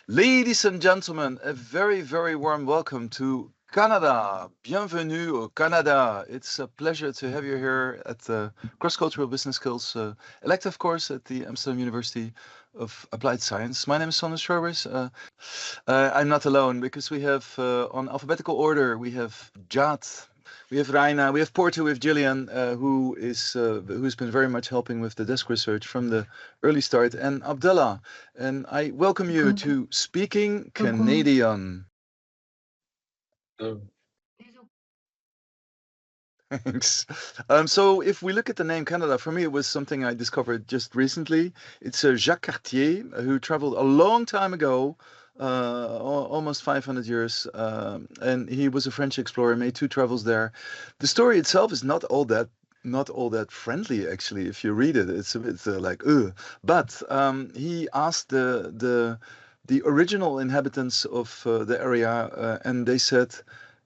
Ladies and gentlemen, a very, very warm welcome to Canada. Bienvenue au Canada. It's a pleasure to have you here at the Cross-Cultural Business Skills elective course at the Amsterdam University of Applied Science. My name is Schroevers. I'm not alone because we have on alphabetical order, we have Jad, we have Raina, we have Porto, we have Jillian, who's been very much helping with the desk research from the early start, and Abdellah. And I welcome you to Speaking Canadian. Thanks. So if we look at the name Canada, for me it was something I discovered just recently. It's Jacques Cartier who traveled a long time ago, almost 500 years, and he was a French explorer, made two travels there. The story itself is not all that friendly, actually. If you read it, it's a bit like ugh. But he asked the original inhabitants of the area, and they said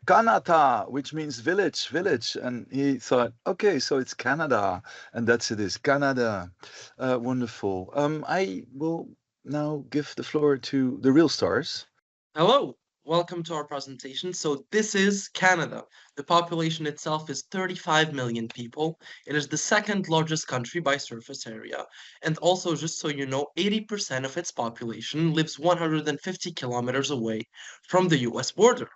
Kanata, which means village, village. And he thought, okay, so it's Canada, and that's it is Canada. Wonderful. I will now give the floor to the real stars. Hello, welcome to our presentation. So this is Canada. The population itself is 35 million people. It is the second largest country by surface area. And also, just so you know, 80% of its population lives 150 kilometers away from the US border.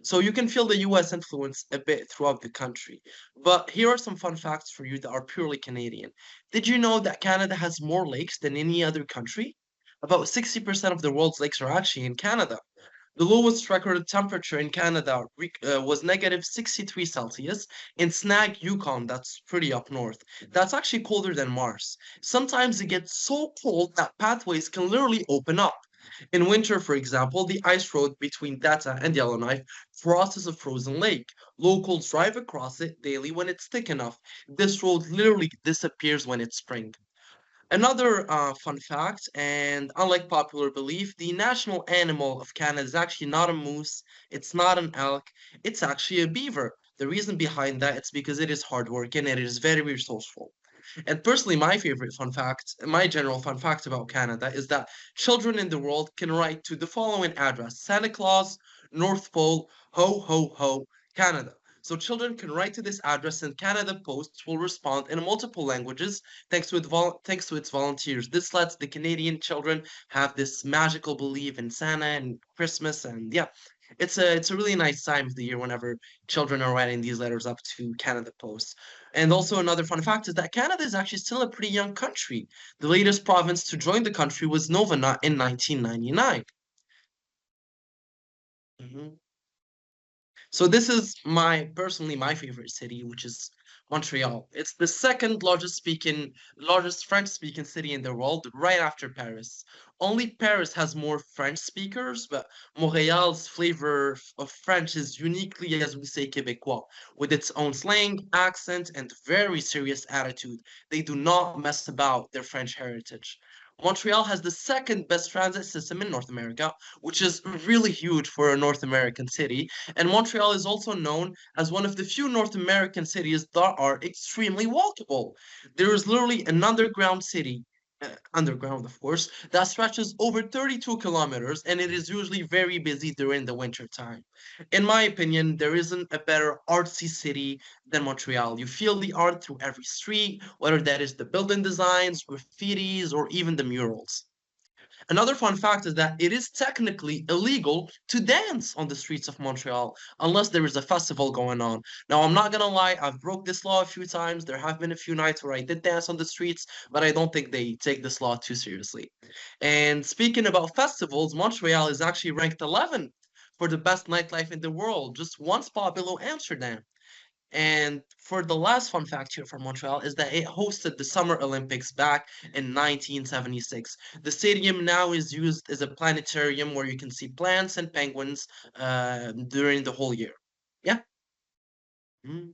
So you can feel the US influence a bit throughout the country. But here are some fun facts for you that are purely Canadian. Did you know that Canada has more lakes than any other country? About 60% of the world's lakes are actually in Canada. The lowest recorded temperature in Canada was negative 63 Celsius in Snag, Yukon. That's pretty up north. That's actually colder than Mars. Sometimes it gets so cold that pathways can literally open up. In winter, for example, the ice road between Data and Yellowknife crosses a frozen lake. Locals drive across it daily when it's thick enough. This road literally disappears when it's spring. Another fun fact, and unlike popular belief, the national animal of Canada is actually not a moose, it's not an elk, it's actually a beaver. The reason behind that it's because it is hardworking and it is very resourceful. And personally, my favorite fun fact, my general fun fact about Canada is that children in the world can write to the following address: Santa Claus, North Pole, ho ho ho, Canada. So children can write to this address and Canada Post will respond in multiple languages thanks to its volunteers. This lets the Canadian children have this magical belief in Santa and Christmas, and yeah, it's a really nice time of the year whenever children are writing these letters up to Canada Post. And also another fun fact is that Canada is actually still a pretty young country. The latest province to join the country was Nova in 1999. Mhm. So this is personally my favorite city, which is Montreal. It's the largest French speaking city in the world, right after Paris. Only Paris has more French speakers, but Montreal's flavor of French is uniquely, as we say, Québécois, with its own slang, accent, and very serious attitude. They do not mess about their French heritage. Montreal has the second best transit system in North America, which is really huge for a North American city. And Montreal is also known as one of the few North American cities that are extremely walkable. There is literally an underground city, underground, of course, that stretches over 32 kilometers, and it is usually very busy during the winter time. In my opinion, there isn't a better artsy city than Montreal. You feel the art through every street, whether that is the building designs, graffitis, or even the murals. Another fun fact is that it is technically illegal to dance on the streets of Montreal unless there is a festival going on. Now, I'm not gonna lie, I've broke this law a few times. There have been a few nights where I did dance on the streets, but I don't think they take this law too seriously. And speaking about festivals, Montreal is actually ranked 11th for the best nightlife in the world, just one spot below Amsterdam. And for the last fun fact here from Montreal is that it hosted the Summer Olympics back in 1976. The stadium now is used as a planetarium where you can see plants and penguins during the whole year. Yeah. Mhm.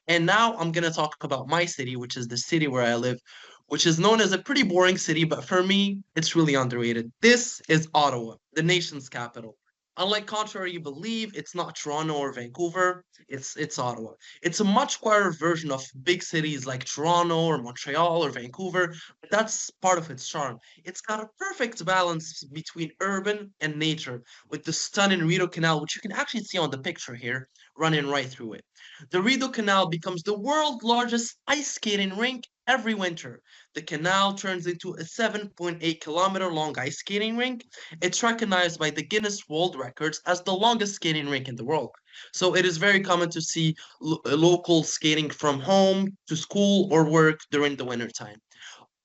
And now I'm gonna talk about my city, which is the city where I live, which is known as a pretty boring city, but for me, it's really underrated. This is Ottawa, the nation's capital. Unlike contrary you believe, it's not Toronto or Vancouver, it's Ottawa. It's a much quieter version of big cities like Toronto or Montreal or Vancouver, but that's part of its charm. It's got a perfect balance between urban and nature, with the stunning Rideau Canal, which you can actually see on the picture here, running right through it. The Rideau Canal becomes the world's largest ice skating rink every winter. The canal turns into a 7.8-kilometer long ice skating rink. It's recognized by the Guinness World Records as the longest skating rink in the world. So it is very common to see locals skating from home to school or work during the winter time.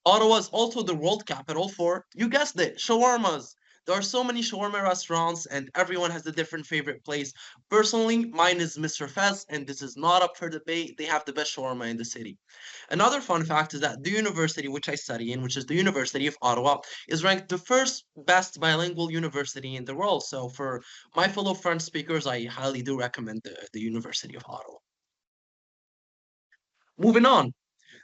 Ottawa is also the world capital for, you guessed it, shawarmas. There are so many shawarma restaurants, and everyone has a different favorite place. Personally, mine is Mr. Fez, and this is not up for debate. They have the best shawarma in the city. Another fun fact is that the university which I study in, which is the University of Ottawa, is ranked the first best bilingual university in the world. So for my fellow French speakers, I highly do recommend the University of Ottawa. Moving on.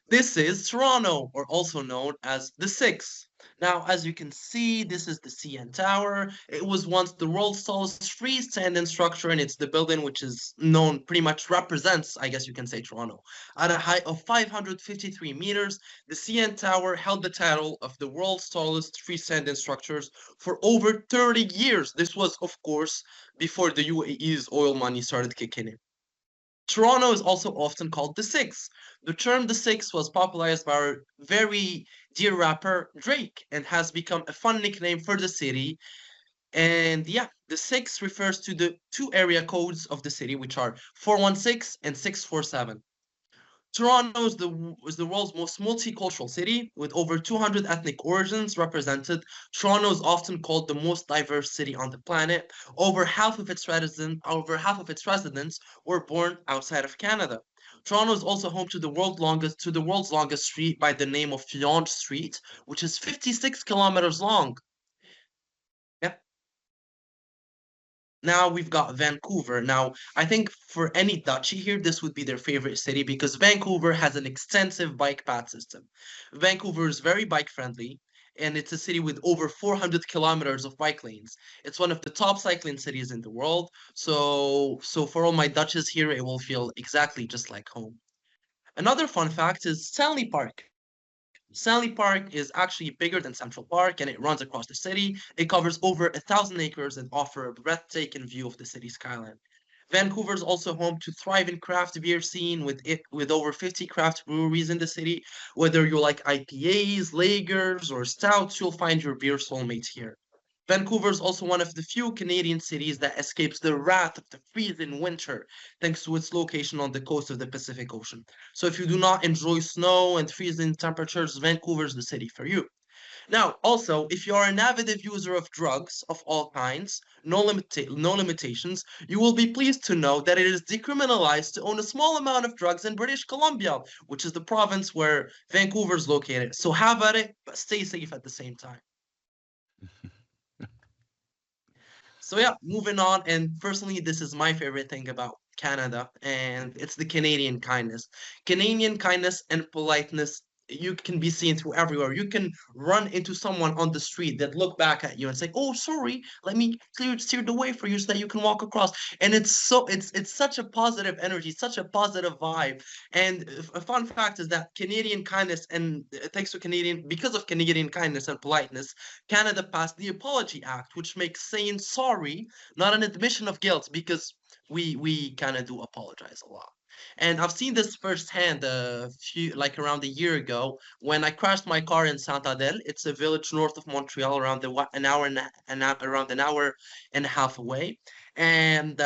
This is Toronto, or also known as the Six. Now, as you can see, this is the CN Tower. It was once the world's tallest freestanding structure, and it's the building which is known, pretty much represents, I guess you can say, Toronto. At a height of 553 meters, the CN Tower held the title of the world's tallest freestanding structures for over 30 years. This was, of course, before the UAE's oil money started kicking in. Toronto is also often called the Six. The term the Six was popularized by our very dear rapper Drake and has become a fun nickname for the city. And yeah, the Six refers to the two area codes of the city, which are 416 and 647. Toronto is the world's most multicultural city with over 200 ethnic origins represented. Toronto is often called the most diverse city on the planet. Over half of its residents were born outside of Canada. Toronto is also home to the world's longest street by the name of Yonge Street, which is 56 kilometers long. Yeah. Now we've got Vancouver. Now, I think for any Dutchie here, this would be their favorite city because Vancouver has an extensive bike path system. Vancouver is very bike friendly, and it's a city with over 400 kilometers of bike lanes. It's one of the top cycling cities in the world. So for all my Dutches here, it will feel exactly just like home. Another fun fact is Stanley Park. Stanley Park is actually bigger than Central Park and it runs across the city. It covers over 1,000 acres and offers a breathtaking view of the city skyline. Vancouver is also home to thriving craft beer scene with over 50 craft breweries in the city. Whether you like IPAs, lagers, or stouts, you'll find your beer soulmates here. Vancouver is also one of the few Canadian cities that escapes the wrath of the freezing winter thanks to its location on the coast of the Pacific Ocean. So if you do not enjoy snow and freezing temperatures, Vancouver is the city for you. Now, also, if you are an avid user of drugs of all kinds, no limitations, you will be pleased to know that it is decriminalized to own a small amount of drugs in British Columbia, which is the province where Vancouver is located. So have at it, but stay safe at the same time. So yeah, moving on. And personally, this is my favorite thing about Canada, and it's the Canadian kindness. Canadian kindness and politeness you can be seen through everywhere. You can run into someone on the street that look back at you and say, "Oh, sorry, let me steer the way for you so that you can walk across." And it's such a positive energy, such a positive vibe. And a fun fact is that Canadian kindness and thanks to Canadian because of Canadian kindness and politeness, Canada passed the Apology Act, which makes saying sorry not an admission of guilt because we kind of do apologize a lot. And I've seen this firsthand like around a year ago when I crashed my car in Saint Adel. It's a village north of Montreal, around around an hour and a half away. And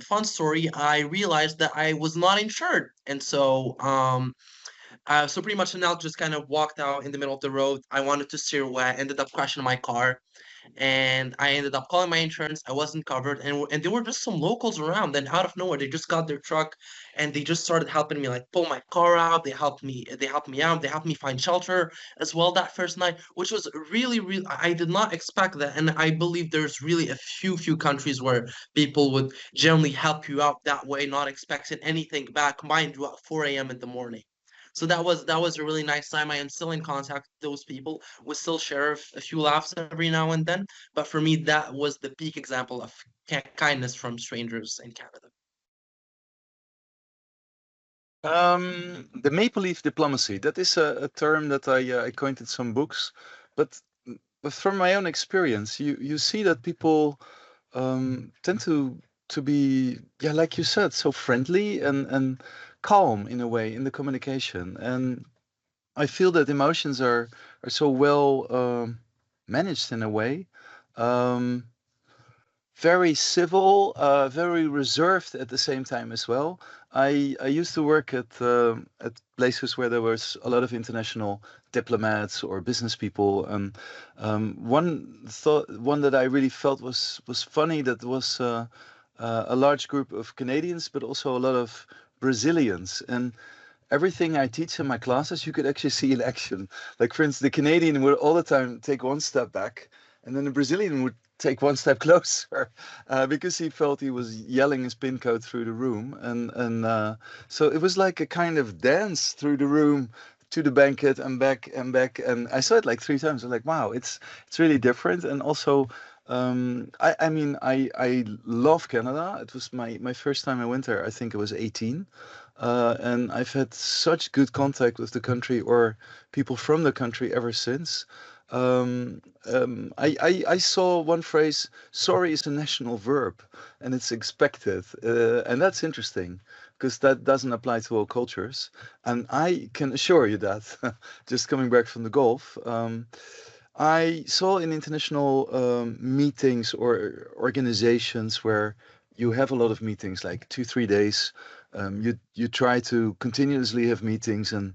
fun story, I realized that I was not insured, and so pretty much Chanel just kind of walked out in the middle of the road. I wanted to steer away. I ended up crashing my car, and I ended up calling my insurance. I wasn't covered, and there were just some locals around. And out of nowhere, they just got their truck, and they just started helping me, like pull my car out. They helped me. They helped me out. They helped me find shelter as well that first night, which was really, really. I did not expect that, and I believe there's really a few countries where people would generally help you out that way, not expecting anything back. Mind you, at 4 a.m. in the morning. So that was a really nice time. I am still in contact with those people. We still share a few laughs every now and then. But for me, that was the peak example of kindness from strangers in Canada? The maple leaf diplomacy, that is a term that I coined in some books, but, but from my own experience, you see that people tend to be, yeah, like you said, so friendly and calm in a way in the communication. And I feel that emotions are so well managed in a way. Um, Very civil, very reserved at the same time as well. I used to work at places where there was a lot of international diplomats or business people, and one that I really felt was funny, that was a large group of Canadians, but also a lot of Brazilians. And everything I teach in my classes, you could actually see in action. Like, for instance, the Canadian would all the time take one step back, and then the Brazilian would take one step closer because he felt he was yelling his pin code through the room. And so it was like a kind of dance through the room to the banquet and back and back. And I saw it like 3 times. I was like, wow, it's really different. And also, I mean, I love Canada. It was my first time I went there. I think I was 18. And I've had such good contact with the country or people from the country ever since. I saw one phrase, sorry is a national verb, and it's expected. And that's interesting because that doesn't apply to all cultures. And I can assure you that, just coming back from the Gulf, I saw in international meetings or organizations where you have a lot of meetings, like 2, 3 days. You try to continuously have meetings and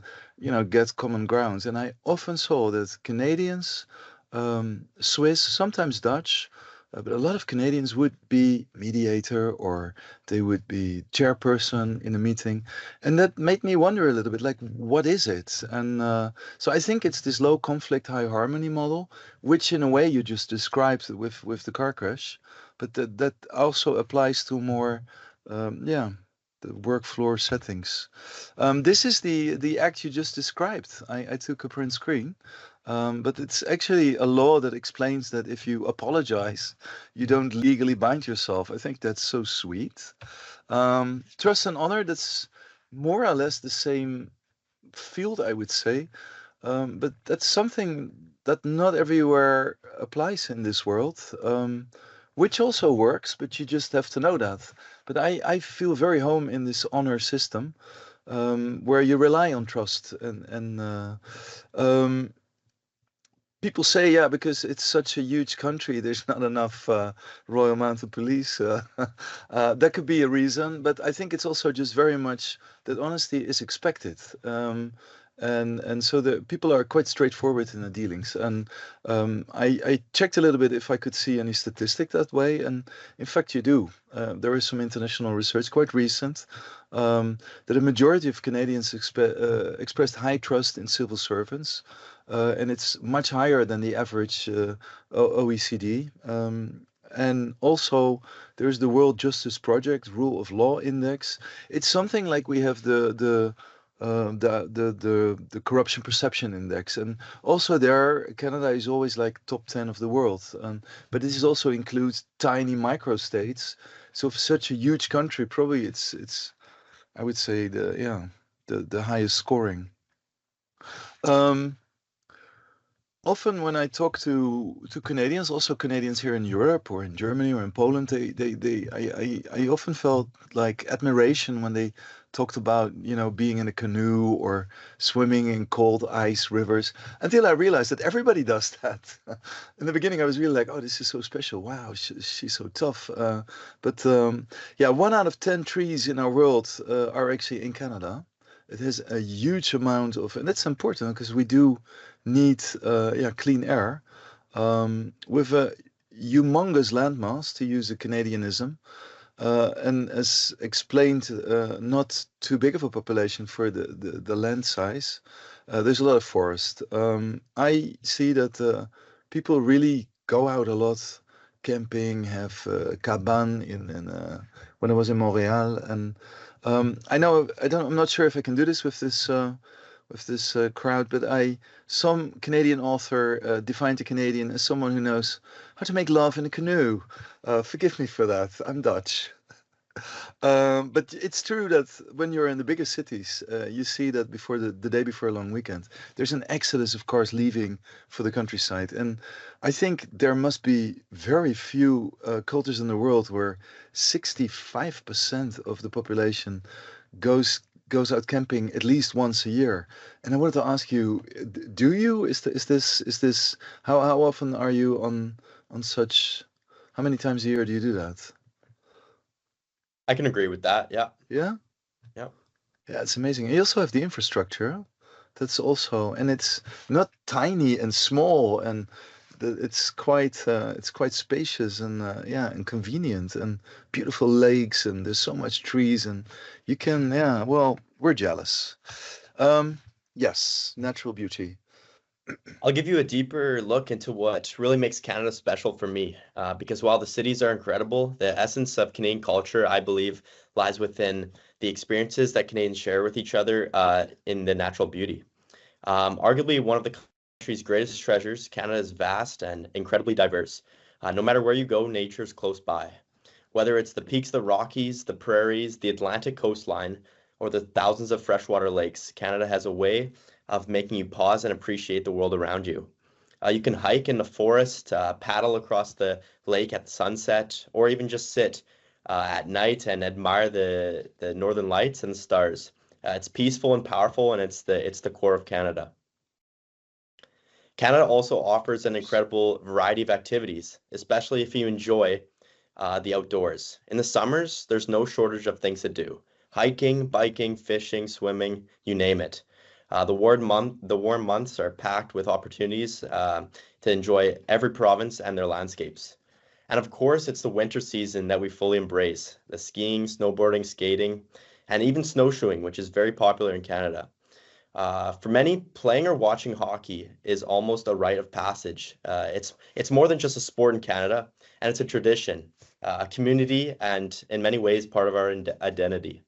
get common grounds. And I often saw that Canadians, Swiss, sometimes Dutch, but a lot of Canadians would be mediator or they would be chairperson in a meeting, and that made me wonder a little bit, like, what is it? And so I think it's this low conflict, high harmony model, which in a way you just described with the car crash, but that also applies to more, yeah, the work floor settings. This is the act you just described. I took a print screen, but it's actually a law that explains that if you apologize, you don't legally bind yourself. I think that's so sweet. Trust and honor, that's more or less the same field, I would say. But that's something that not everywhere applies in this world, which also works, but you just have to know that. But I feel very home in this honor system, where you rely on trust and um, people say, yeah, because it's such a huge country, there's not enough Royal Mounted Police. That could be a reason, but I think it's also just very much that honesty is expected. And so the people are quite straightforward in the dealings. And I checked a little bit if I could see any statistic that way, and in fact, you do. There is some international research, quite recent, that a majority of Canadians expressed high trust in civil servants, and it's much higher than the average OECD. And also, there's the World Justice Project Rule of Law Index. It's something like we have the corruption perception index, and also there Canada is always like top 10 of the world. But this also includes tiny microstates. So for such a huge country, probably it's I would say the highest scoring. Um, Often when I talk to Canadians, also Canadians here in Europe or in Germany or in Poland, I often felt like admiration when they talked about, being in a canoe or swimming in cold ice rivers, until I realized that everybody does that. In the beginning, I was really like, oh, this is so special. Wow, she's so tough. But yeah, 1 out of 10 trees in our world are actually in Canada. It has a huge amount of, and that's important because we do need clean air, with a humongous landmass, to use a Canadianism, and as explained, not too big of a population for the land size. There's a lot of forest. I see that people really go out a lot, camping, have cabane in when I was in Montreal, and I know I'm not sure if I can do this with of this crowd, but some Canadian author defined a Canadian as someone who knows how to make love in a canoe. Forgive me for that. I'm Dutch. But it's true that when you're in the bigger cities, you see that before the day before a long weekend, there's an exodus of cars leaving for the countryside. And I think there must be very few cultures in the world where 65% of the population goes goes out camping at least once a year. And I wanted to ask you, do you? Is this how often are you on such? How many times a year do you do that? I can agree with that. Yeah. Yeah. Yeah. Yeah, it's amazing. And you also have the infrastructure. That's also, and it's not tiny and small, and it's quite spacious and yeah, and convenient and beautiful lakes, and there's so much trees, and you can, yeah. Well, we're jealous. Um, yes, natural beauty. I'll give you a deeper look into what really makes Canada special for me. Because while the cities are incredible, the essence of Canadian culture, I believe, lies within the experiences that Canadians share with each other in the natural beauty. Arguably one of the country's greatest treasures, Canada is vast and incredibly diverse. No matter where you go, nature is close by. Whether it's the peaks of the Rockies, the prairies, the Atlantic coastline, or the thousands of freshwater lakes, Canada has a way of making you pause and appreciate the world around you. You can hike in the forest, paddle across the lake at sunset, or even just sit at night and admire the northern lights and the stars. It's peaceful and powerful, and it's the core of Canada. Canada also offers an incredible variety of activities, especially if you enjoy the outdoors. In the summers, there's no shortage of things to do. Hiking, biking, fishing, swimming, you name it. The warm months are packed with opportunities to enjoy every province and their landscapes. And of course, it's the winter season that we fully embrace. The skiing, snowboarding, skating, and even snowshoeing, which is very popular in Canada. For many, playing or watching hockey is almost a rite of passage. It's more than just a sport in Canada, and it's a tradition, a community, and in many ways part of our identity.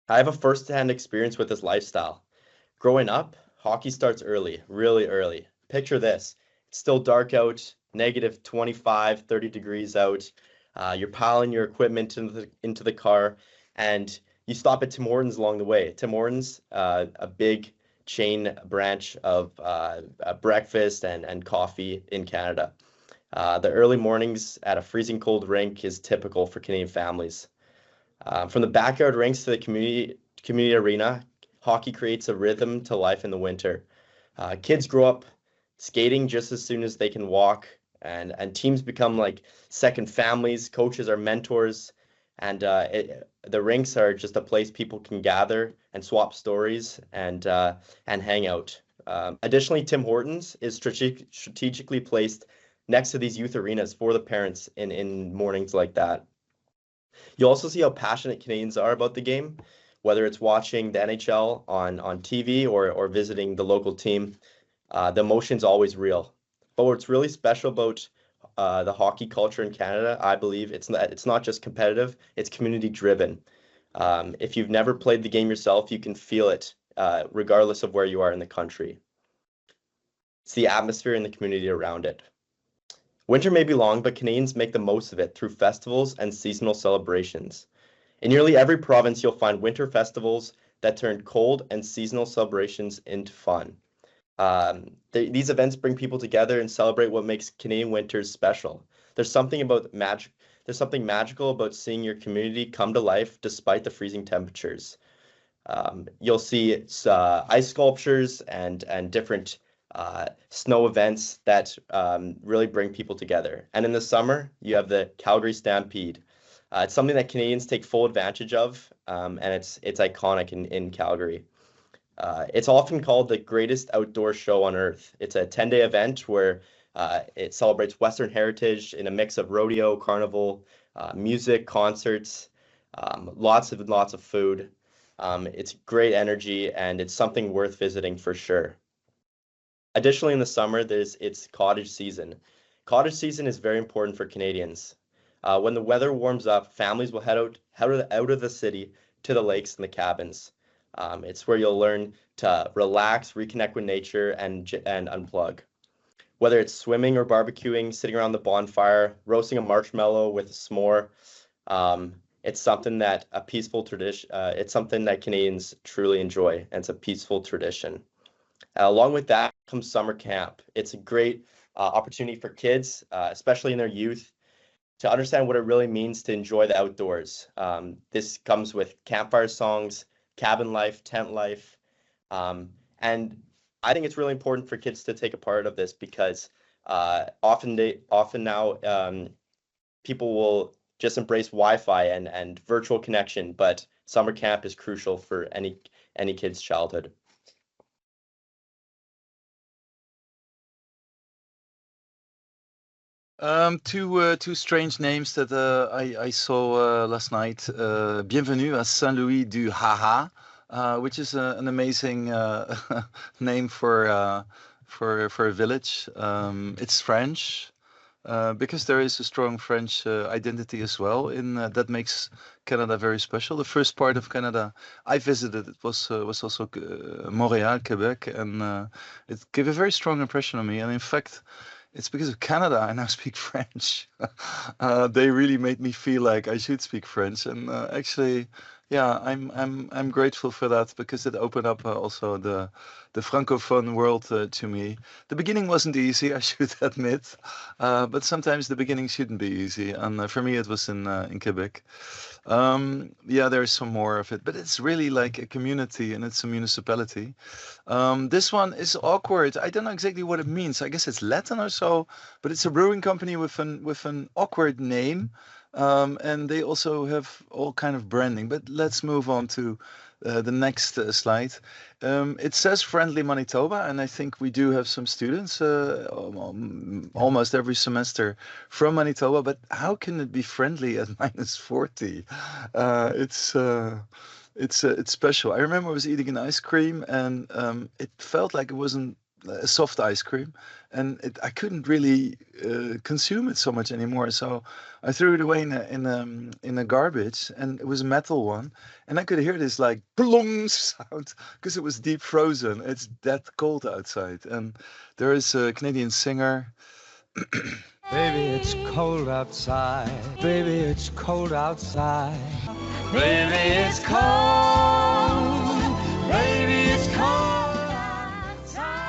I have a first-hand experience with this lifestyle. Growing up, hockey starts early, really early. Picture this. It's still dark out, negative 25, 30 degrees out. You're piling your equipment into the car, and you stop at Tim Hortons along the way. Tim Hortons, a big chain branch of breakfast and coffee in Canada. The early mornings at a freezing cold rink is typical for Canadian families. From the backyard rinks to the community arena, hockey creates a rhythm to life in the winter. Kids grow up skating just as soon as they can walk, and teams become like second families. Coaches are mentors, and the rinks are just a place people can gather and swap stories and hang out. Additionally, Tim Hortons is strategically placed next to these youth arenas for the parents in mornings like that. You also see how passionate Canadians are about the game, whether it's watching the NHL on TV or visiting the local team. The emotion's always real. But what's really special about the hockey culture in Canada, I believe, it's not just competitive, it's community driven. If you've never played the game yourself, you can feel it regardless of where you are in the country. It's the atmosphere and the community around it. Winter may be long, but Canadians make the most of it through festivals and seasonal celebrations. In nearly every province, you'll find winter festivals that turn cold and seasonal celebrations into fun. These events bring people together and celebrate what makes Canadian winters special. There's something magical about seeing your community come to life despite the freezing temperatures. You'll see ice sculptures and different snow events that really bring people together. And in the summer, you have the Calgary Stampede. It's something that Canadians take full advantage of, and it's iconic in Calgary. It's often called the greatest outdoor show on earth. It's a 10-day event where it celebrates Western heritage in a mix of rodeo, carnival, music, concerts, lots of food. It's great energy, and it's something worth visiting for sure. Additionally, in the summer, it's cottage season. Cottage season is very important for Canadians. When the weather warms up, families will head out of the city to the lakes and the cabins. It's where you'll learn to relax, reconnect with nature, and unplug. Whether it's swimming or barbecuing, sitting around the bonfire, roasting a marshmallow with a s'more, it's something that a peaceful tradition. It's something that Canadians truly enjoy, and it's a peaceful tradition. Along with that comes summer camp. It's a great opportunity for kids, especially in their youth, to understand what it really means to enjoy the outdoors. This comes with campfire songs, cabin life, tent life, and I think it's really important for kids to take a part of this because often now people will just embrace Wi-Fi and virtual connection, but summer camp is crucial for any kid's childhood. Two strange names that I saw last night. Bienvenue à Saint-Louis du Haha, which is an amazing name for a village. It's French. Because there is a strong French identity as well in that makes Canada very special. The first part of Canada I visited it was also Montreal, Quebec, and it gave a very strong impression on me. And in fact, it's because of Canada I now speak French. They really made me feel like I should speak French, and actually, yeah, I'm grateful for that because it opened up also the francophone world to me. The beginning wasn't easy, I should admit, but sometimes the beginning shouldn't be easy, and for me it was in Quebec. Yeah, there's some more of it, but it's really like a community and it's a municipality. This one is awkward. I don't know exactly what it means. I guess it's Latin or so, but it's a brewing company with an awkward name. And they also have all kind of branding. But let's move on to the next slide. It says Friendly Manitoba, and I think we do have some students almost every semester from Manitoba. But how can it be friendly at -40? It's special. I remember I was eating an ice cream, and it felt like it wasn't a soft ice cream, and I couldn't really consume it so much anymore. So I threw it away in a garbage, and it was a metal one, and I could hear this like plong sound because it was deep frozen. It's that cold outside, and there is a Canadian singer. Baby, it's cold outside. Baby, it's cold outside. Baby, it's cold. Baby, it's cold outside.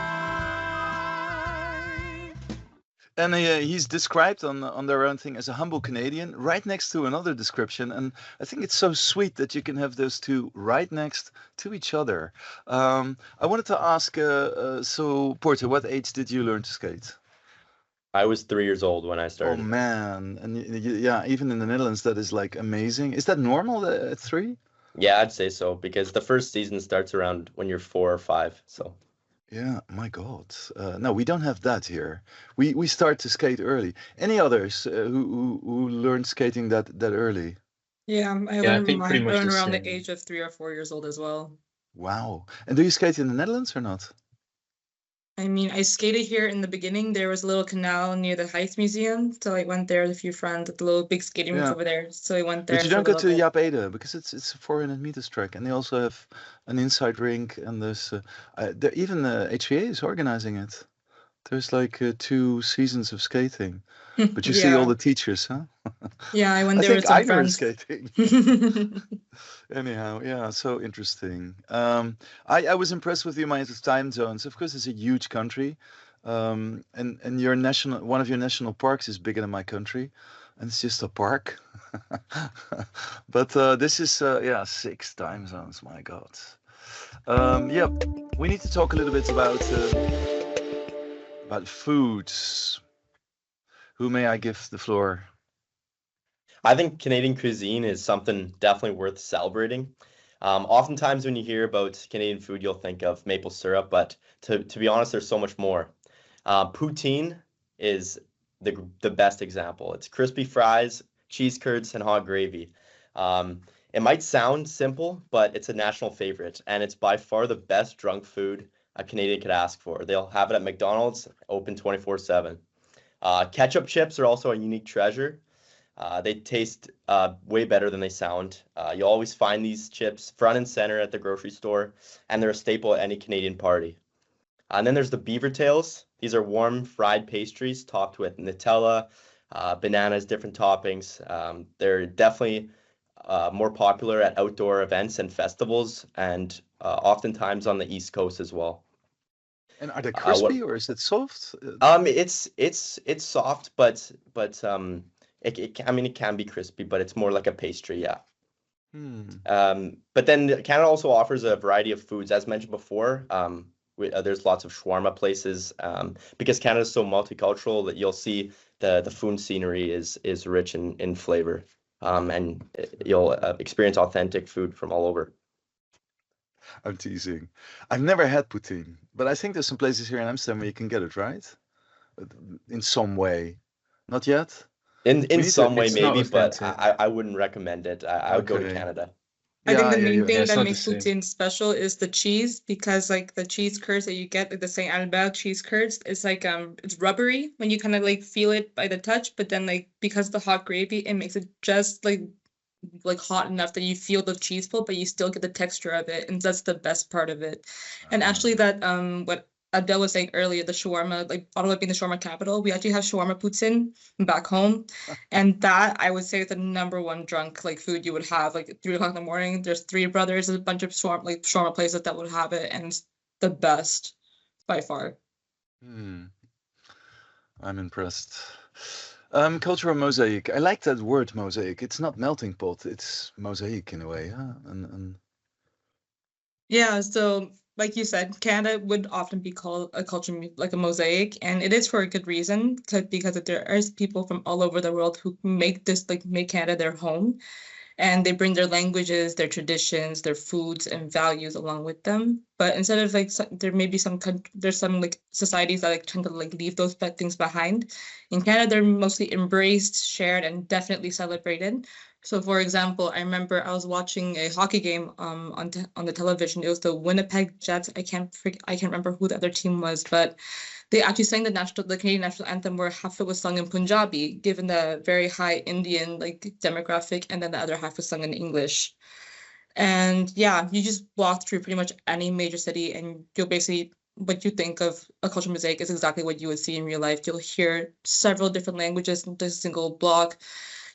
And he's described on their own thing as a humble Canadian, right next to another description. And I think it's so sweet that you can have those two right next to each other. I wanted to ask, so Porter, what age did you learn to skate? I was 3 years old when I Oh started. man, and yeah, even in the Netherlands, that is like amazing. Is that normal at 3? Yeah, I'd say so because the first season starts around when you're 4 or 5. So Yeah, my God. No, we don't have that here. We start to skate early. Any others who learned skating that early? Yeah, I Yeah, I learned think pretty much the around the same. age of 3 or 4 years old as well. Wow. And do you skate in the Netherlands or not? I mean, I skated here in the beginning. There was a little canal near the Heights Museum, so I went there with a few friends at the little big skating rink Yeah. over there. So I went there But you for a don't go little to the bit. Jaap Ede because it's a 400 meters track, and they also have an inside rink, and there's even HVA is organizing it. There's like 2 seasons of skating, but you see all Yeah, the teachers, huh? yeah, I went I there with think I some learned friends. skating. Anyhow, yeah, so interesting. I was impressed with the amount of time zones. Of course, it's a huge country, and your one of your national parks is bigger than my country, and it's just a park. But this is yeah, 6 time zones. My God. Yeah, we need to talk a little bit about foods. Who may I give the floor? I think Canadian cuisine is something definitely worth celebrating. Oftentimes when you hear about Canadian food, you'll think of maple syrup, but to be honest, there's so much more. Poutine is the best example. It's crispy fries, cheese curds, and hot gravy. It might sound simple, but it's a national favorite, and it's by far the best drunk food a Canadian could ask for. They'll have it at McDonald's, open 24/7. Ketchup chips are also a unique treasure. They taste way better than they sound. You always find these chips front and center at the grocery store, and they're a staple at any Canadian party. And then there's the beaver tails. These are warm fried pastries topped with Nutella, bananas, different toppings. They're definitely more popular at outdoor events and festivals, and oftentimes on the East Coast as well. And are they crispy or is it soft? It's soft, but I mean it can be crispy, but it's more like a pastry, yeah. But then Canada also offers a variety of foods, as mentioned before. There's lots of shawarma places because Canada is so multicultural that you'll see the food scenery is rich in flavor, and you'll experience authentic food from all over. I'm teasing. I've never had poutine, but I think there's some places here in Amsterdam where you can get it, right? In some way. Not yet? In some way, it's not maybe, but authentic. I wouldn't recommend it. I would go to Okay. Canada. I think the Yeah, main yeah, thing it's that not the makes same. poutine special is the cheese, because like the cheese curds that you get, like the Saint Albert cheese curds, it's like it's rubbery when you kind of like feel it by the touch, but then like because the hot gravy, it makes it just like hot enough that you feel the cheese pull, but you still get the texture of it, and that's the best part of it. And actually, that what Abdel was saying earlier, the shawarma, like Ottawa being the shawarma capital, we actually have shawarma poutine back home, and that I would say is the #1 drunk like food you would have like at 3 o'clock in the morning. There's Three Brothers, a bunch of shawarma places that would have it, and it's the best by far. I'm impressed. Cultural mosaic. I like that word mosaic. It's not melting pot. It's mosaic in a way. Yeah. And Yeah, so like you said, Canada would often be called a culture like a mosaic, and it is for a good reason, because there are people from all over the world who make Canada their home, and they bring their languages, their traditions, their foods and values along with them. But instead of there may be there's some like societies that like tend to like leave those things behind. In Canada, they're mostly embraced, shared, and definitely celebrated. So, for example, I remember I was watching a hockey game on the television. It was the Winnipeg Jets. I can't remember who the other team was, but they actually sang the Canadian national anthem, where half of it was sung in Punjabi, given the very high Indian like demographic, and then the other half was sung in English. And yeah, you just walk through pretty much any major city, and you'll basically what you think of a cultural mosaic is exactly what you would see in real life. You'll hear several different languages in this single block.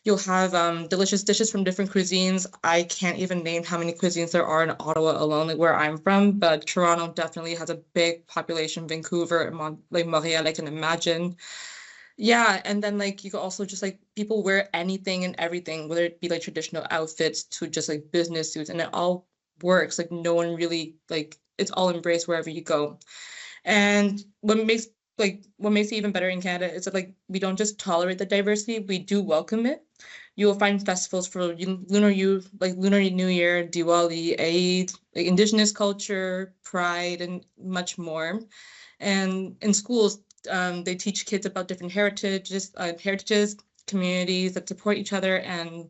You'll have delicious dishes from different cuisines. I can't even name how many cuisines there are in Ottawa alone, like where I'm from, but Toronto definitely has a big population. Vancouver, Montreal, I can imagine. Yeah, and then like you can also just like people wear anything and everything, whether it be like traditional outfits to just like business suits, and it all works. Like no one really like it's all embraced wherever you go. And what makes it even better in Canada is that like we don't just tolerate the diversity, we do welcome it. You will find festivals for Lunar New Year, Diwali, Eid, like Indigenous culture, Pride, and much more. And in schools, they teach kids about different heritages, communities that support each other. And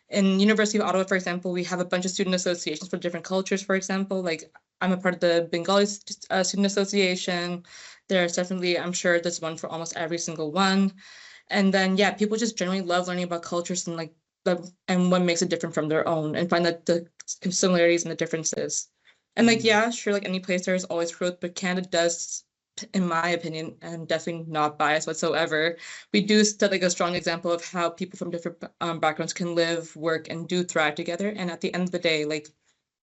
in University of Ottawa, for example, we have a bunch of student associations for different cultures. For example, like I'm a part of the Bengali Student Association. There's definitely, I'm sure there's one for almost every single one. And then, yeah, people just generally love learning about cultures and like and what makes it different from their own, and find that the similarities and the differences. And like, yeah, sure, like any place there is always growth, but Canada does, in my opinion, and definitely not biased whatsoever, we do set like a strong example of how people from different backgrounds can live, work, and do thrive together. And at the end of the day, like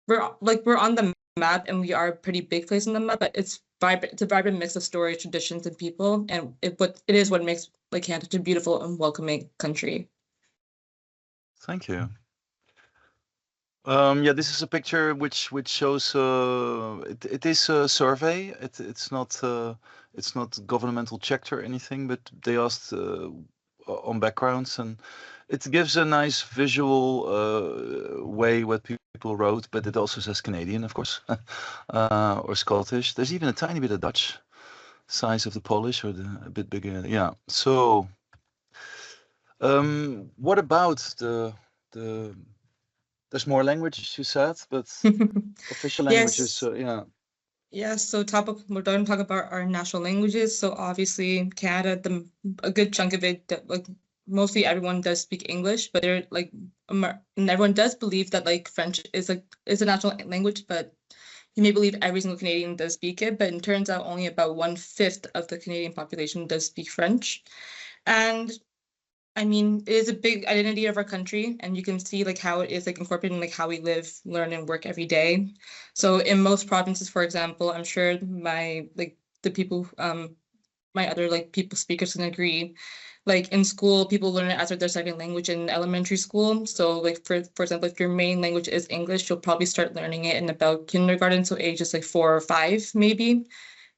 we're on the map, and we are a pretty big place on the map, but it's vibrant. It's a vibrant mix of stories, traditions, and people, and it is what makes like Canada such a beautiful and welcoming country. thank you. Yeah, this is a picture which shows it is a survey. It's not governmental checked or anything, but they asked on backgrounds, and it gives a nice visual way what people wrote, but it also says Canadian, of course, or Scottish. There's even a tiny bit of Dutch, size of the Polish, or a bit bigger. Yeah. So, what about the there's more languages you said, but official languages. Yes. Yeah. Yeah, so we're going to talk about our national languages. So obviously Canada, a good chunk of it, like mostly everyone does speak English, but they're like, and everyone does believe that like French is a national language, but you may believe every single Canadian does speak it, but it turns out only about 1/5 of the Canadian population does speak French. And I mean, it is a big identity of our country, and you can see like how it is like incorporated in like how we live, learn, and work every day. So in most provinces, for example, I'm sure the people my other like people speakers can agree. Like in school, people learn it as their second language in elementary school. So like for example, if your main language is English, you'll probably start learning it in about kindergarten, so ages like 4 or 5, maybe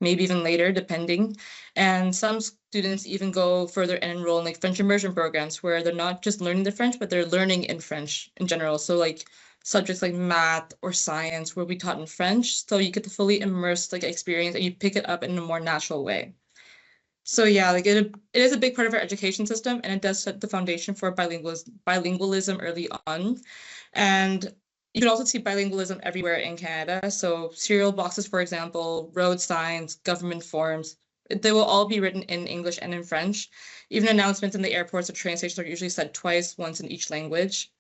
even later, depending. And some students even go further and enroll in like French immersion programs where they're not just learning the French, but they're learning in French in general. So like subjects like math or science will be taught in French. So you get to fully immerse like experience and you pick it up in a more natural way. So yeah, like it is a big part of our education system, and it does set the foundation for bilingualism early on. And you can also see bilingualism everywhere in Canada. So cereal boxes, for example, road signs, government forms, they will all be written in English and in French. Even announcements in the airports or train stations are usually said twice, once in each language.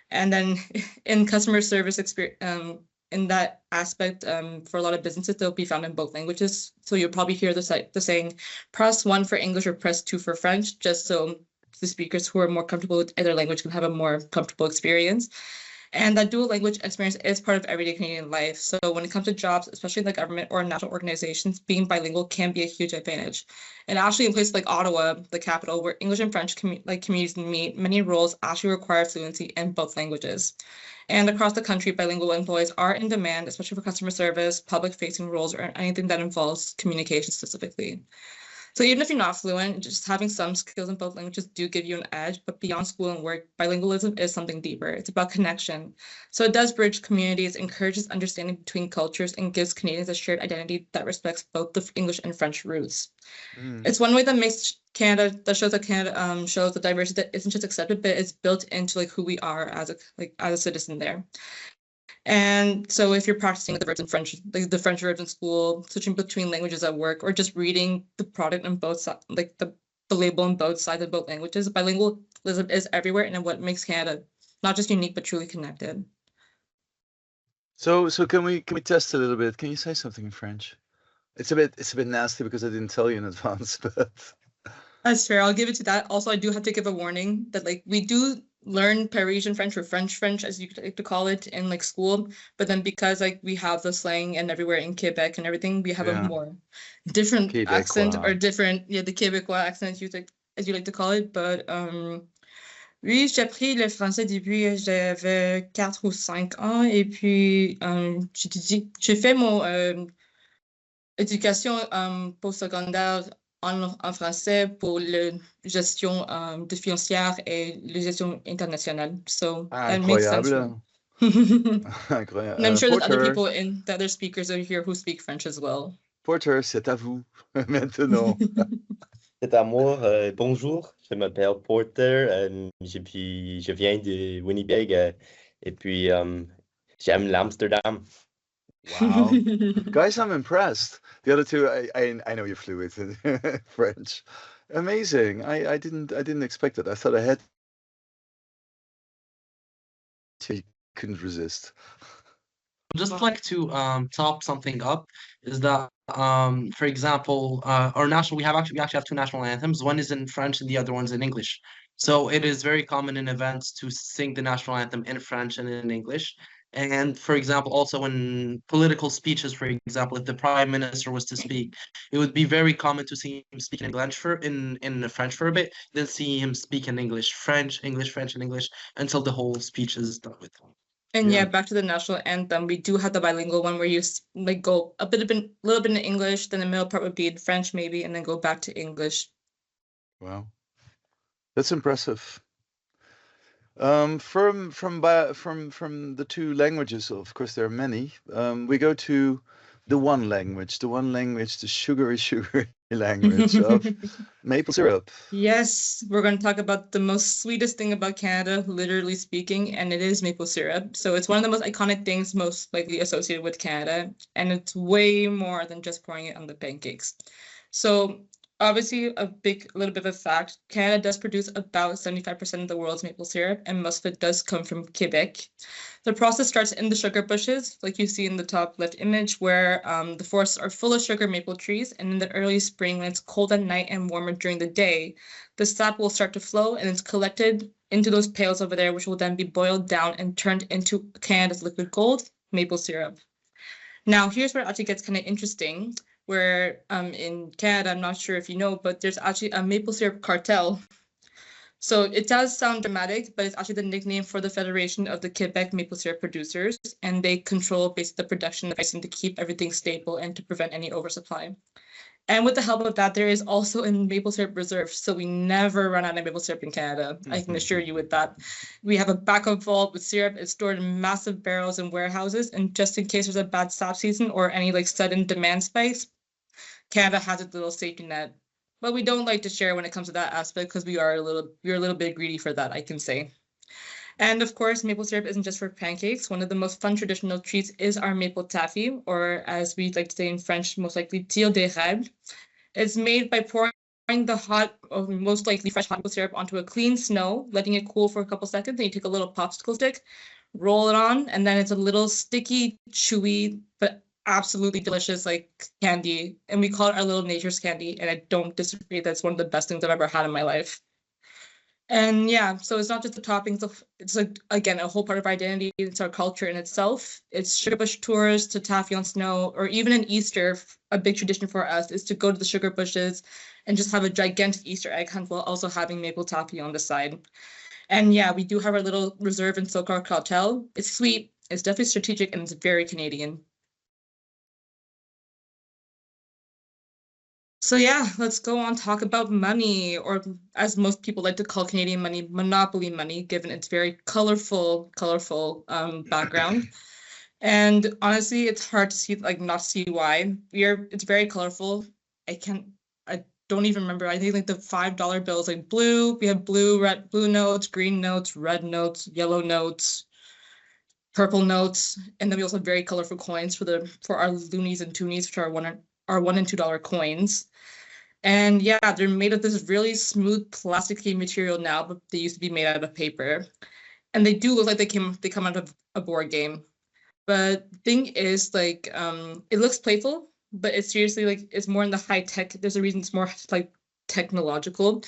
And then in customer service experience, in that aspect, for a lot of businesses, they'll be found in both languages. So you'll probably hear the saying, press 1 for English or press 2 for French, just so the speakers who are more comfortable with either language can have a more comfortable experience. And that dual language experience is part of everyday Canadian life. So when it comes to jobs, especially in the government or national organizations, being bilingual can be a huge advantage. And actually in places like Ottawa, the capital, where English and French communities meet, many roles actually require fluency in both languages. And across the country, bilingual employees are in demand, especially for customer service, public-facing roles, or anything that involves communication specifically. So even if you're not fluent, just having some skills in both languages do give you an edge, but beyond school and work, bilingualism is something deeper. It's about connection. So it does bridge communities, encourages understanding between cultures, and gives Canadians a shared identity that respects both the English and French roots. It's one way that makes Canada, that shows that Canada shows the diversity that isn't just accepted, but it's built into like who we are as a citizen there. And so if you're practicing the verbs in French, like the French verbs in school, switching between languages at work, or just reading the product on both sides, like the label on both sides of both languages, bilingualism is everywhere, and what makes Canada not just unique, but truly connected. So can we test a little bit? Can you say something in French? It's a bit nasty because I didn't tell you in advance, but That's fair. I'll give it to that. Also, I do have to give a warning that like we do learn Parisian French or French, as you like to call it, in like school. But then because like we have the slang and everywhere in Quebec and everything, we have a more different accent or different, the Québécois accent, as you like to call it. But oui, j'ai appris le français depuis j'avais 4 ou 5 ans. Et puis, j'ai fait mon éducation postsecondaire en français pour la gestion de financière et la gestion internationale. So that makes sense. Incroyable. And I'm sure there's other people the other speakers are here who speak French as well. Porter, c'est à vous maintenant. C'est à moi. Bonjour, je m'appelle Porter. Je viens de Winnipeg et puis j'aime l'Amsterdam. Wow. Guys, I'm impressed. The other two, I know you're fluent in French. Amazing. I didn't expect it. I thought I had to, couldn't resist. Just like to top something up is that for example we actually have 2 national anthems. One is in French and the other one's in English. So it is very common in events to sing the national anthem in French and in English. And for example, also in political speeches, for example, if the prime minister was to speak, it would be very common to see him speak in English in French for a bit, then see him speak in English, French, French, and English until the whole speech is done with him. And yeah, back to the national anthem, we do have the bilingual one where you like go a little bit in English, then the middle part would be in French maybe, and then go back to English. Wow, that's impressive. From the 2 languages, of course there are many. We go to the one language, the sugary language of maple syrup. Yes, we're going to talk about the most sweetest thing about Canada, literally speaking, and it is maple syrup. So it's one of the most iconic things most likely associated with Canada, and it's way more than just pouring it on the pancakes. So Obviously, a little bit of a fact, Canada does produce about 75% of the world's maple syrup, and most of it does come from Quebec. The process starts in the sugar bushes, like you see in the top left image, where the forests are full of sugar maple trees, and in the early spring, when it's cold at night and warmer during the day, the sap will start to flow, and it's collected into those pails over there, which will then be boiled down and turned into Canada's liquid gold, maple syrup. Now, here's where it actually gets kind of interesting, where in Canada, I'm not sure if you know, but there's actually a maple syrup cartel. So it does sound dramatic, but it's actually the nickname for the Federation of the Quebec Maple Syrup Producers, and they control basically the production and pricing to keep everything stable and to prevent any oversupply. And with the help of that, there is also a maple syrup reserve, so we never run out of maple syrup in Canada. I can assure you with that. We have a backup vault with syrup. It's stored in massive barrels and warehouses, and just in case there's a bad sap season or any like sudden demand spikes, Canada has its little safety net. But we don't like to share when it comes to that aspect because we're a little bit greedy for that, I can say. And of course, maple syrup isn't just for pancakes. One of the most fun traditional treats is our maple taffy, or as we like to say in French, most likely tire d'érable. It's made by pouring the hot, or most likely fresh hot maple syrup onto a clean snow, letting it cool for a couple seconds. Then you take a little popsicle stick, roll it on, and then it's a little sticky, chewy, but absolutely delicious like candy. And we call it our little nature's candy. And I don't disagree. That's one of the best things I've ever had in my life. And yeah, so it's not just the toppings of, it's like, again, a whole part of our identity. It's our culture in itself. It's sugar bush tours to taffy on snow, or even in Easter, a big tradition for us is to go to the sugar bushes and just have a gigantic Easter egg hunt while also having maple taffy on the side. And yeah, we do have our little reserve in SoCal cartel. It's sweet, it's definitely strategic, and it's very Canadian. So yeah, let's go on talk about money, or as most people like to call Canadian money, monopoly money, given its very colorful background. And honestly, it's hard to see, like, not see why. It's very colorful. I don't even remember. I think like the $5 bill is like blue. We have blue notes, green notes, red notes, yellow notes, purple notes, and then we also have very colorful coins for our loonies and toonies, which are $1 and $2 coins. And yeah, they're made of this really smooth plasticky material now, but they used to be made out of paper. And they do look like they come out of a board game. But the thing is, like, it looks playful, but it's seriously like it's more in the high tech. There's a reason it's more like technological.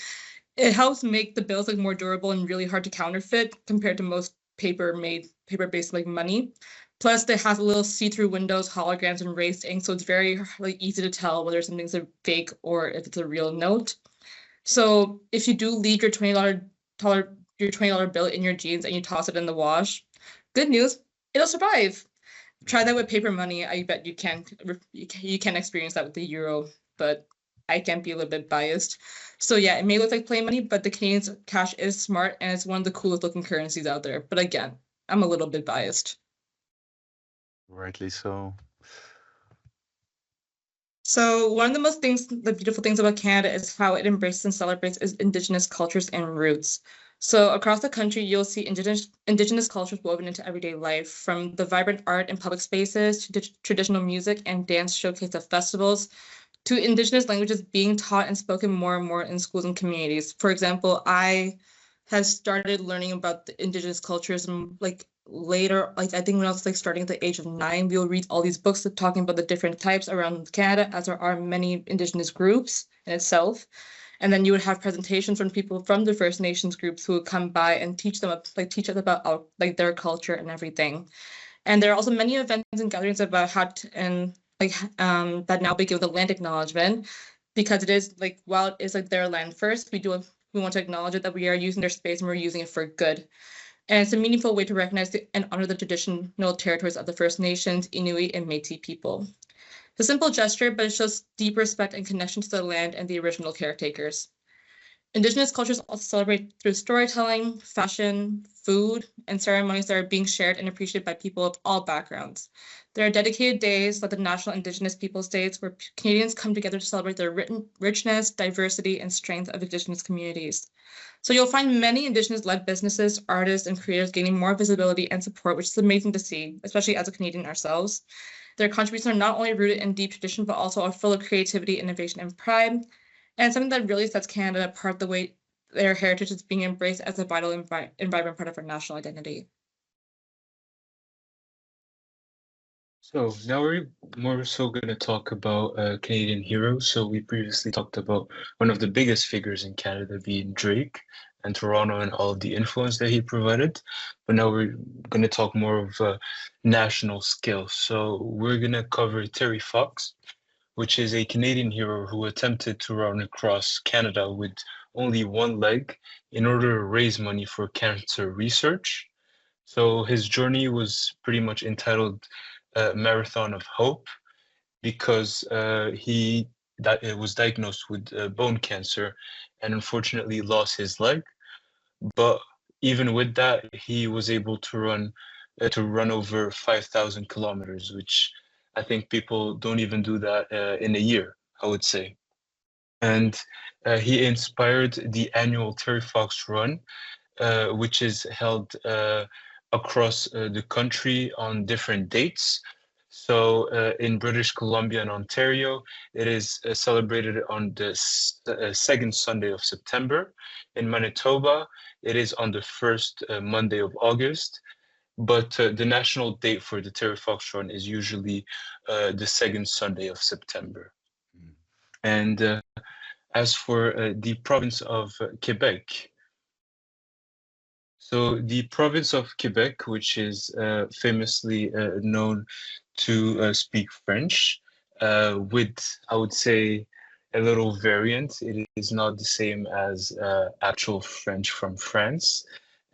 It helps make the bills like more durable and really hard to counterfeit compared to most paper-based like money. Plus, it has a little see-through windows, holograms, and raised ink, so it's very like easy to tell whether something's a fake or if it's a real note. So if you do leave your $20 bill in your jeans and you toss it in the wash, good news, it'll survive. Try that with paper money. I bet you can experience that with the euro, but I can be a little bit biased. So yeah, it may look like plain money, but the Canadian cash is smart and it's one of the coolest looking currencies out there. But again, I'm a little bit biased. Rightly so. So one of the beautiful things about Canada is how it embraces and celebrates its Indigenous cultures and roots. So across the country, you'll see Indigenous cultures woven into everyday life, from the vibrant art in public spaces to traditional music and dance showcased at festivals, to Indigenous languages being taught and spoken more and more in schools and communities. For example, I have started learning about the Indigenous cultures and like later, like I think when I was like starting at the age of 9, we'll read all these books talking about the different types around Canada, as there are many Indigenous groups in itself. And then you would have presentations from people from the First Nations groups who would come by and teach us about like their culture and everything. And there are also many events and gatherings about that now begin with a land acknowledgement, because it is like, while it is like their land first, we want to acknowledge it, that we are using their space and we're using it for good. And it's a meaningful way to recognize and honor the traditional territories of the First Nations, Inuit, and Métis people. It's a simple gesture, but it shows deep respect and connection to the land and the original caretakers. Indigenous cultures also celebrate through storytelling, fashion, food, and ceremonies that are being shared and appreciated by people of all backgrounds. There are dedicated days, like the National Indigenous Peoples Days, where Canadians come together to celebrate the richness, diversity, and strength of Indigenous communities. So you'll find many Indigenous-led businesses, artists, and creators gaining more visibility and support, which is amazing to see, especially as a Canadian ourselves. Their contributions are not only rooted in deep tradition, but also are full of creativity, innovation, and pride. And something that really sets Canada apart, the way their heritage is being embraced as a vital and vibrant part of our national identity. So now we're more so going to talk about Canadian heroes. So we previously talked about one of the biggest figures in Canada being Drake and Toronto and all of the influence that he provided. But now we're going to talk more of a national scale. So we're going to cover Terry Fox, which is a Canadian hero who attempted to run across Canada with only one leg in order to raise money for cancer research. So his journey was pretty much entitled Marathon of Hope because it was diagnosed with bone cancer and unfortunately lost his leg. But even with that, he was able to run over 5,000 kilometers, which I think people don't even do that in a year, I would say. And he inspired the annual Terry Fox Run, which is held across the country on different dates. So in British Columbia and Ontario, it is celebrated on the second Sunday of September. In Manitoba, it is on the first Monday of August. But the national date for the Terry Fox Run is usually the second Sunday of September. Mm. And as for the province of Quebec, so the province of Quebec, which is famously known to speak French, with, I would say, a little variant. It is not the same as actual French from France.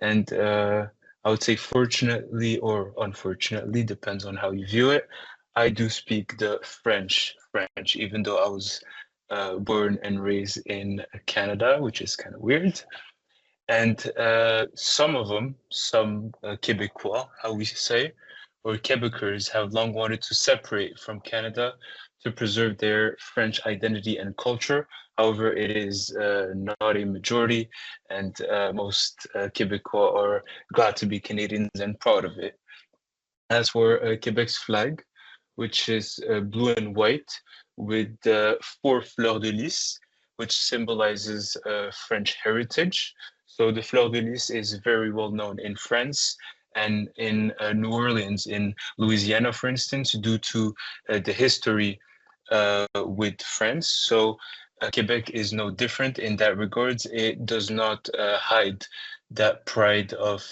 And I would say fortunately or unfortunately, depends on how you view it, I do speak the French, even though I was born and raised in Canada, which is kind of weird. And some of them, some Québécois, how we say, or Quebecers have long wanted to separate from Canada to preserve their French identity and culture. However, it is not a majority, and most Québécois are glad to be Canadians and proud of it. As for Quebec's flag, which is blue and white with 4 fleurs de lys, which symbolizes French heritage. So the fleur de lys is very well known in France and in New Orleans, in Louisiana, for instance, due to the history with France. So Quebec is no different in that regards. It does not hide that pride of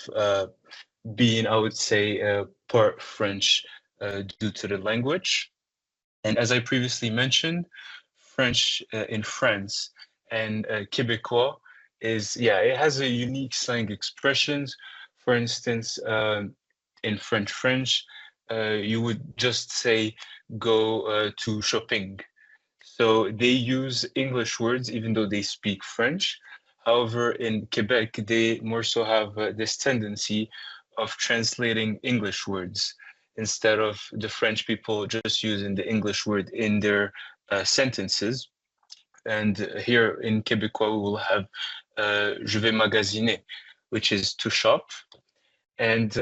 being, I would say, part French due to the language. And as I previously mentioned, French in France and Québécois is, yeah, it has a unique slang expressions. For instance, in French, you would just say go to shopping. So they use English words even though they speak French. However, in Quebec, they more so have this tendency of translating English words instead of the French people just using the English word in their sentences. And here in Québécois, we will have je vais magasiner, which is to shop. And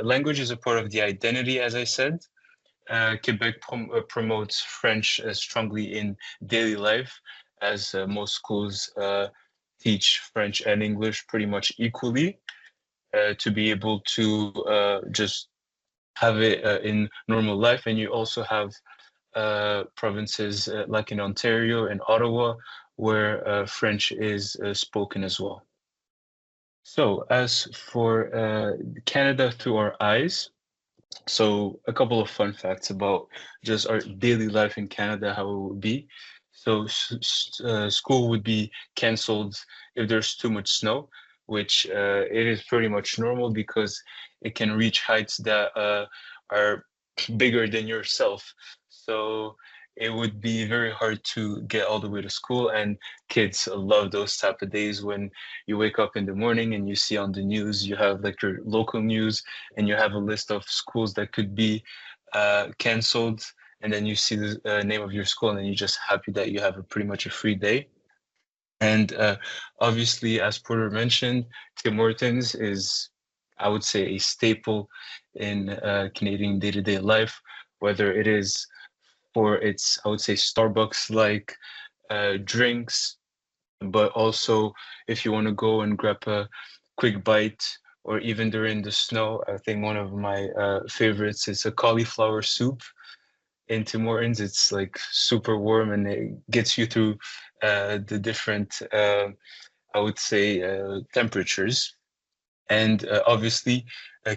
language is a part of the identity, as I said. Quebec promotes French strongly in daily life, as most schools teach French and English pretty much equally to be able to just have it in normal life. And you also have provinces like in Ontario and Ottawa, where French is spoken as well. So as for Canada through our eyes, so a couple of fun facts about just our daily life in Canada, how it would be. So school would be canceled if there's too much snow, which it is pretty much normal because it can reach heights that are bigger than yourself. So it would be very hard to get all the way to school, and kids love those type of days when you wake up in the morning and you see on the news, you have like your local news and you have a list of schools that could be canceled, and then you see the name of your school and then you're just happy that you have pretty much a free day. And obviously, as Porter mentioned, Tim Hortons is, I would say, a staple in Canadian day-to-day life, whether it is for its, I would say, Starbucks-like drinks, but also if you want to go and grab a quick bite, or even during the snow, I think one of my favorites is a cauliflower soup in Tim Hortons. It's like super warm and it gets you through the different, I would say, temperatures. And obviously,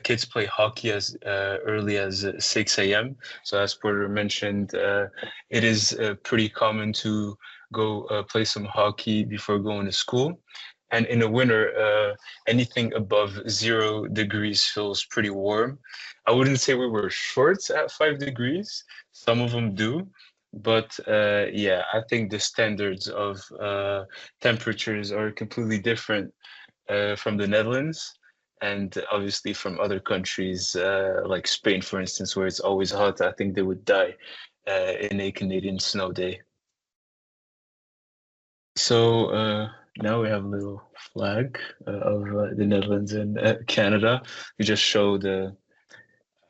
kids play hockey as early as 6 a.m. So as Porter mentioned, it is pretty common to go play some hockey before going to school. And in the winter, anything above 0 degrees feels pretty warm. I wouldn't say we wear shorts at 5 degrees. Some of them do. But yeah, I think the standards of temperatures are completely different from the Netherlands, and obviously from other countries like Spain, for instance, where it's always hot. I think they would die in a Canadian snow day. So now we have a little flag of the Netherlands and Canada. We just show the,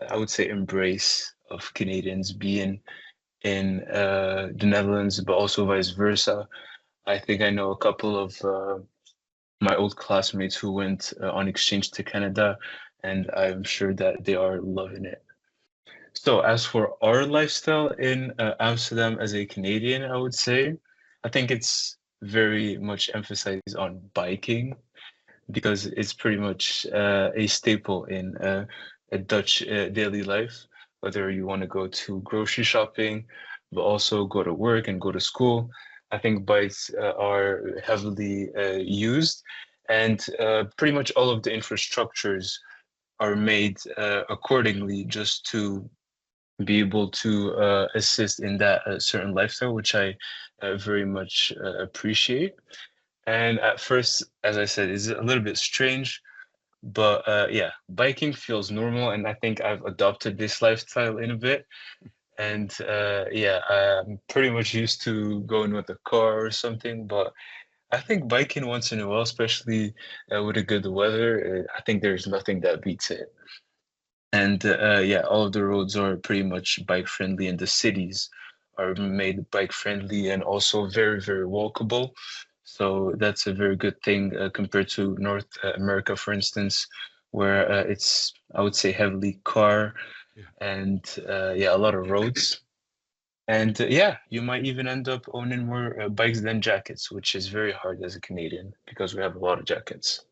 I would say, embrace of Canadians being in the Netherlands, but also vice versa. I think I know a couple of my old classmates who went on exchange to Canada, and I'm sure that they are loving it. So as for our lifestyle in Amsterdam as a Canadian, I would say, I think it's very much emphasized on biking, because it's pretty much a staple in a Dutch daily life, whether you want to go to grocery shopping, but also go to work and go to school. I think bikes are heavily used, and pretty much all of the infrastructures are made accordingly just to be able to assist in that certain lifestyle, which I very much appreciate. And at first, as I said, it's a little bit strange, but yeah, biking feels normal, and I think I've adopted this lifestyle in a bit. And yeah, I'm pretty much used to going with a car or something, but I think biking once in a while, especially with a good weather, I think there's nothing that beats it. And yeah, all of the roads are pretty much bike friendly, and the cities are made bike friendly and also very, very walkable. So that's a very good thing compared to North America, for instance, where it's, I would say, heavily car and yeah, a lot of roads. And yeah, you might even end up owning more bikes than jackets, which is very hard as a Canadian because we have a lot of jackets.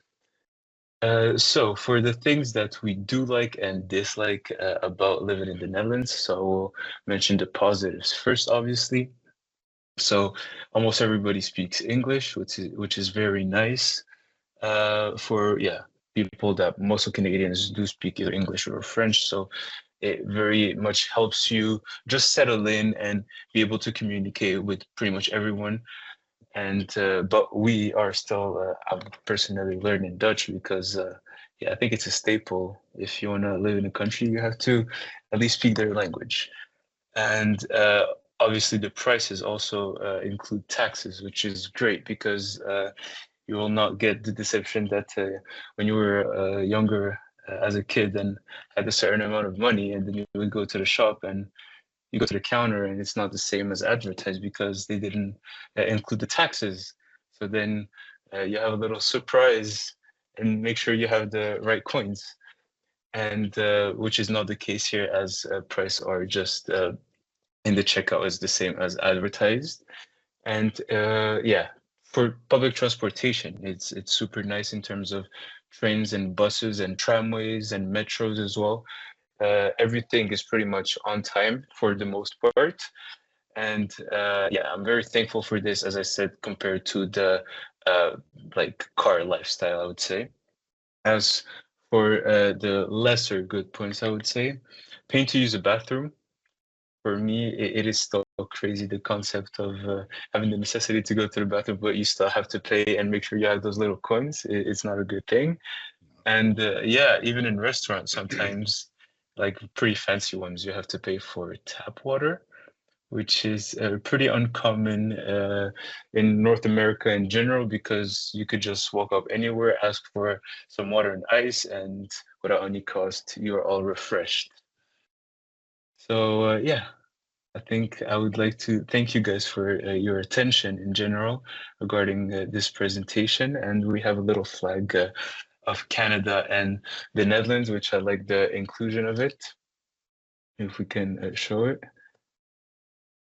So for the things that we do like and dislike about living in the Netherlands, so we'll mention the positives first, obviously. So almost everybody speaks English, which is very nice. For yeah, people that most of Canadians do speak either English or French, so it very much helps you just settle in and be able to communicate with pretty much everyone. And but we are still I'm personally learning Dutch because yeah, I think it's a staple. If you want to live in a country, you have to at least speak their language. And obviously the prices also include taxes, which is great because you will not get the deception that when you were younger as a kid and had a certain amount of money, and then you would go to the shop and you go to the counter and it's not the same as advertised because they didn't include the taxes. So then you have a little surprise and make sure you have the right coins. And which is not the case here, as price are just in the checkout is the same as advertised. And yeah, for public transportation, it's super nice in terms of trains and buses and tramways and metros as well. Everything is pretty much on time for the most part. And yeah, I'm very thankful for this, as I said, compared to the like car lifestyle, I would say. As for the lesser good points, I would say, paying to use a bathroom. For me, it is still crazy, the concept of having the necessity to go to the bathroom, but you still have to pay and make sure you have those little coins. It's not a good thing. And yeah, even in restaurants, sometimes, like pretty fancy ones, you have to pay for tap water, which is pretty uncommon in North America in general, because you could just walk up anywhere, ask for some water and ice, and without any cost, you're all refreshed. So yeah, I think I would like to thank you guys for your attention in general regarding this presentation. And we have a little flag of Canada and the Netherlands, which I like the inclusion of it. If we can show it.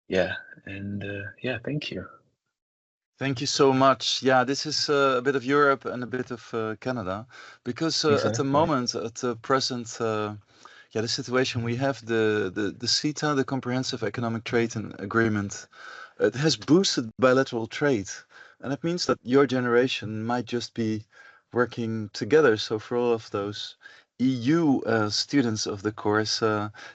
Yeah, and yeah, thank you. Thank you so much. Yeah, this is a bit of Europe and a bit of Canada, because at the Exactly. moment, at the present, yeah, the situation we have, the CETA, the Comprehensive Economic Trade Agreement, it has boosted bilateral trade, and it means that your generation might just be working together. So for all of those EU students of the course,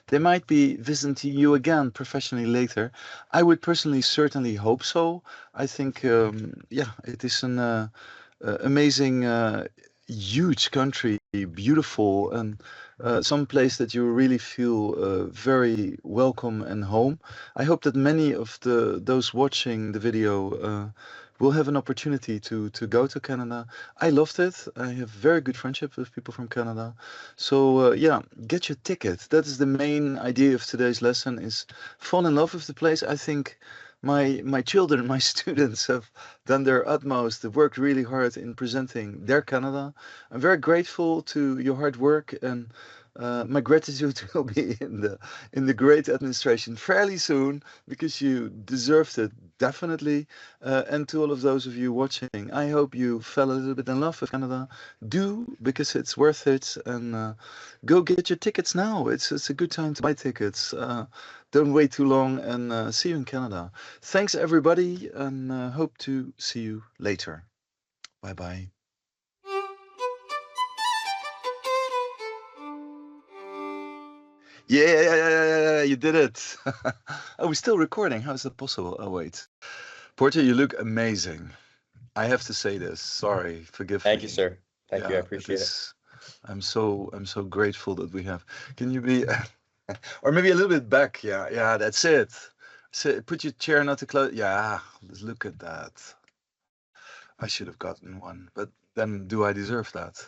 they might be visiting you again professionally later. I would personally certainly hope so. I think, yeah, it is an amazing, huge country, beautiful, and some place that you really feel very welcome and home. I hope that many of those watching the video will have an opportunity to go to Canada. I loved it. I have very good friendship with people from Canada. So yeah, get your ticket. That is the main idea of today's lesson, is fall in love with the place. I think my children, my students have done their utmost. They worked really hard in presenting their Canada. I'm very grateful to your hard work, and my gratitude will be in the great administration fairly soon, because you deserved it, definitely. And to all of those of you watching, I hope you fell a little bit in love with Canada. Do, because it's worth it, and go get your tickets now. It's a good time to buy tickets. Don't wait too long, and see you in Canada. Thanks everybody, and hope to see you later. Bye bye. Yeah, you did it. Oh, we're still recording. How is that possible? Oh, wait. Porter, you look amazing. I have to say this. Sorry, forgive Thank me. you, sir. Thank you. I Yeah, appreciate it. is. I'm so grateful that we have. Can you be, or maybe a little bit back? Yeah, that's it. Put your chair not too close. Yeah, look at that. I should have gotten one, but then do I deserve that?